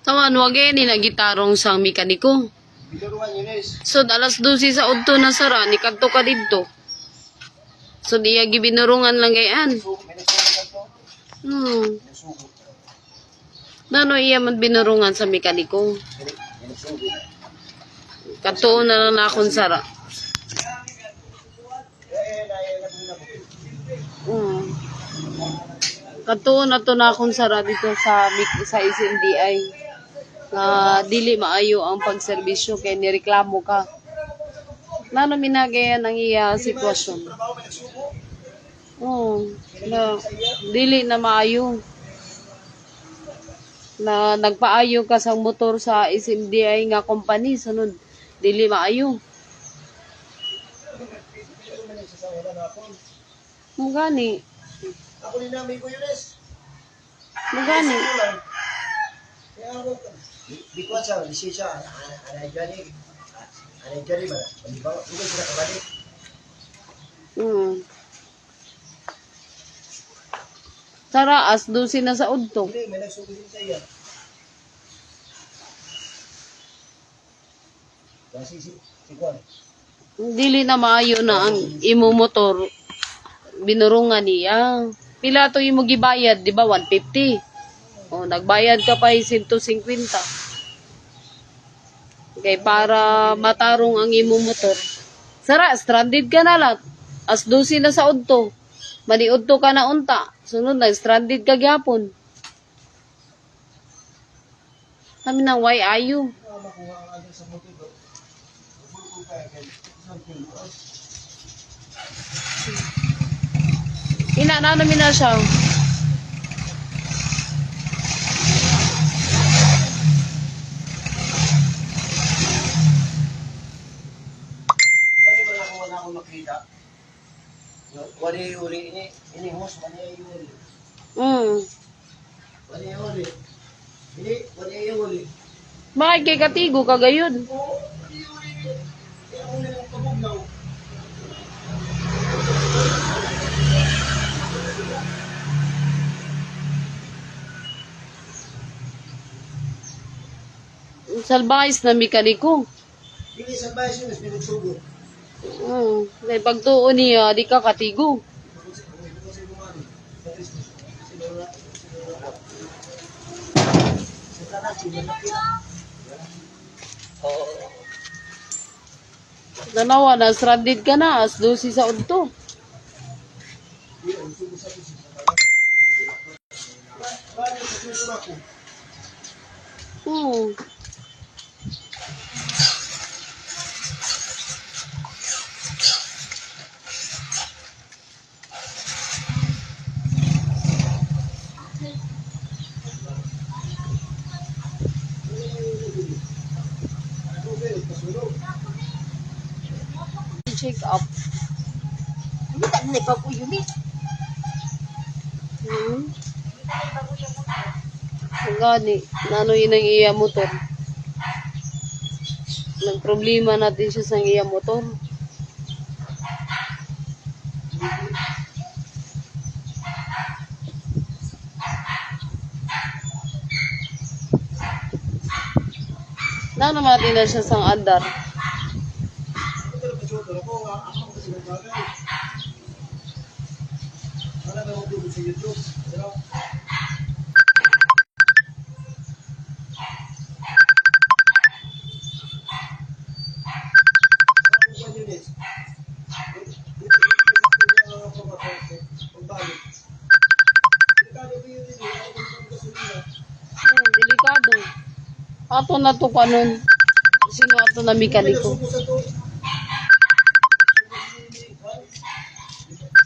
Tawan, wag ni na gitarong sang mekaniko. So, alas 12 sa udto na sara, ni kadto ka didto. So, diya gibinurungan lang gayan. Nano iya man binurungan sa mekaniko. Kadto na lang akong sara. Kadto na to na akong sara dito sa SNDI. Na dili maayo ang pagserbisyo kay nireklamo ka. Nano minagayan ang iya sitwasyon. Na dili na maayo. Na nagpaayo ka sa motor sa SMDI nga company sunod dili maayo. Mugani. Ako ni namin ko yun Mugani. Di ko sa lisensya anay jani ba di ba ito sila kabalik. Tara, as 12 na sa udto. Hindi may nagsugo din sa iya. Kasi si Kwan Dili na maayo na ang imo motor binurungan niya. Pila to imo gibayad, di ba? 150. O, nagbayad ka pa 150. Okay, para matarong ang imo motor. Sara, stranded ka na lang. As 12 na sa udto. Maniudto ka na unta. Sunod na, stranded ka gyapon. Kami nang why ayu. Ina na namin na siya. wala akong makita. Wala yung uli ini hos wala yung uli. Wala yung uli. Ini wala yung uli. Bakit kay katigo kagayod? Salbahis na mekaniko. Hindi salbahis yun, mas pinagsugo. Dahil pagtuon niya, di ka katigo. Nanawa na, stranded ka na, as 12 sa udto. Check up. Hindi ka nilipaw ko yun eh. Gani, nano yun ang iya motor. Nagproblema natin siya sa iya motor. Nano natin na siya sang andar. Delikado. Ato na to kanon. Sino ato na mekaniko?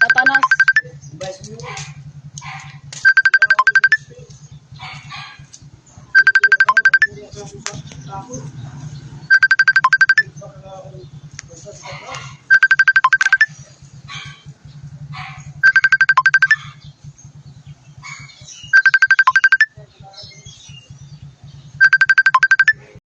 Satanas.